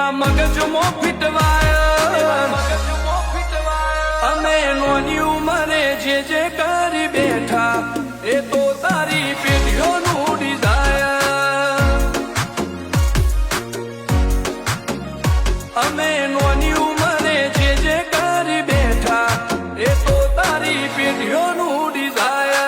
એવા મગજમાં ફીટવાયા અમે નોની ઉંમરે જે કરી બેઠા એ તો તારી પેઢીઓનું ડિઝાયર અમે નોની ઉંમરે જે કરી બેઠા એ તો તારી પેઢીઓનું ડિઝાયર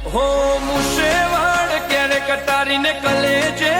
હો મુશેવાડ ક્યારે કટારીને કલેજે